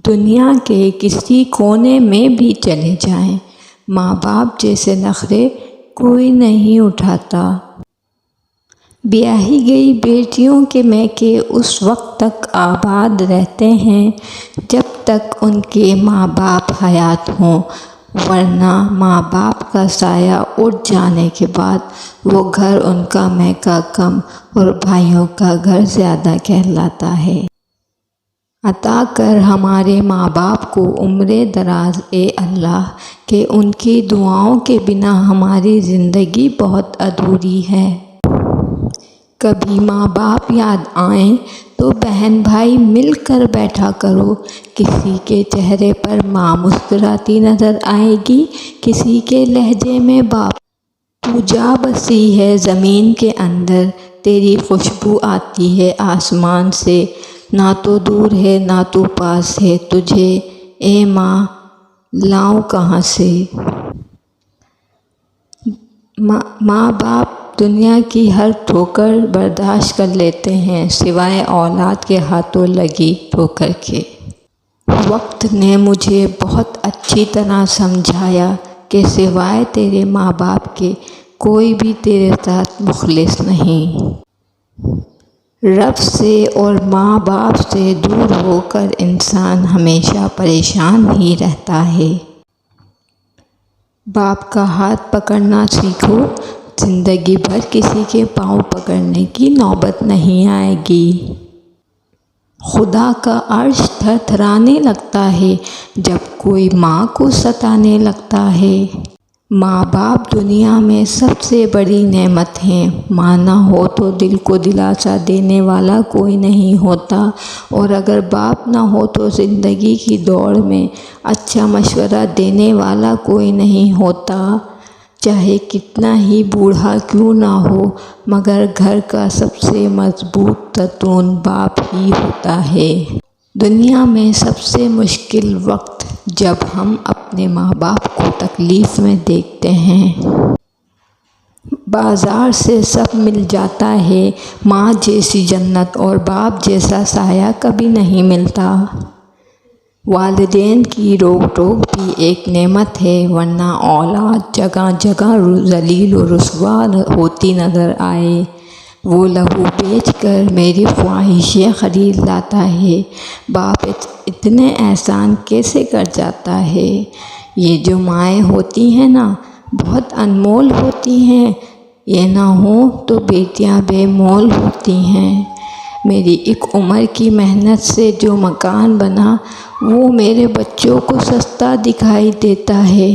دنیا کے کسی کونے میں بھی چلے جائیں، ماں باپ جیسے نخرے کوئی نہیں اٹھاتا۔ بیاہی گئی بیٹیوں کے میکے اس وقت تک آباد رہتے ہیں جب تک ان کے ماں باپ حیات ہوں، ورنہ ماں باپ کا سایہ اٹھ جانے کے بعد وہ گھر ان کا میکہ کم اور بھائیوں کا گھر زیادہ کہلاتا ہے۔ عطا کر ہمارے ماں باپ کو عمر دراز اے اللہ، کہ ان کی دعاؤں کے بنا ہماری زندگی بہت ادھوری ہے۔ کبھی ماں باپ یاد آئیں تو بہن بھائی مل کر بیٹھا کرو، کسی کے چہرے پر ماں مسکراتی نظر آئے گی، کسی کے لہجے میں باپ۔ تو جا بسی ہے زمین کے اندر، تیری خوشبو آتی ہے آسمان سے، نہ تو دور ہے نہ تو پاس ہے، تجھے اے ماں لاؤں کہاں سے۔ ماں باپ دنیا کی ہر ٹھوکر برداشت کر لیتے ہیں سوائے اولاد کے ہاتھوں لگی ٹھوکر کے۔ وقت نے مجھے بہت اچھی طرح سمجھایا کہ سوائے تیرے ماں باپ کے کوئی بھی تیرے ساتھ مخلص نہیں۔ رب سے اور ماں باپ سے دور ہو کر انسان ہمیشہ پریشان ہی رہتا ہے۔ باپ کا ہاتھ پکڑنا سیکھو، زندگی بھر کسی کے پاؤں پکڑنے کی نوبت نہیں آئے گی۔ خدا کا عرش تھر تھرانے لگتا ہے جب کوئی ماں کو ستانے لگتا ہے۔ ماں باپ دنیا میں سب سے بڑی نعمت ہیں، ماں نہ ہو تو دل کو دلاسا دینے والا کوئی نہیں ہوتا، اور اگر باپ نہ ہو تو زندگی کی دوڑ میں اچھا مشورہ دینے والا کوئی نہیں ہوتا۔ چاہے کتنا ہی بوڑھا کیوں نہ ہو، مگر گھر کا سب سے مضبوط ستون باپ ہی ہوتا ہے۔ دنیا میں سب سے مشکل وقت جب ہم اپنے ماں باپ کو تکلیف میں دیکھتے ہیں۔ بازار سے سب مل جاتا ہے، ماں جیسی جنت اور باپ جیسا سایہ کبھی نہیں ملتا۔ والدین کی روک ٹوک بھی ایک نعمت ہے، ورنہ اولاد جگہ جگہ ذلیل و رسوا ہوتی نظر آئے۔ وہ لہو بیچ کر میری خواہشیں خرید لاتا ہے، باپ اتنے احسان کیسے کر جاتا ہے۔ یہ جو مائیں ہوتی ہیں نا، بہت انمول ہوتی ہیں، یہ نہ ہوں تو بیٹیاں بے مول ہوتی ہیں۔ میری ایک عمر کی محنت سے جو مکان بنا، وہ میرے بچوں کو سستا دکھائی دیتا ہے۔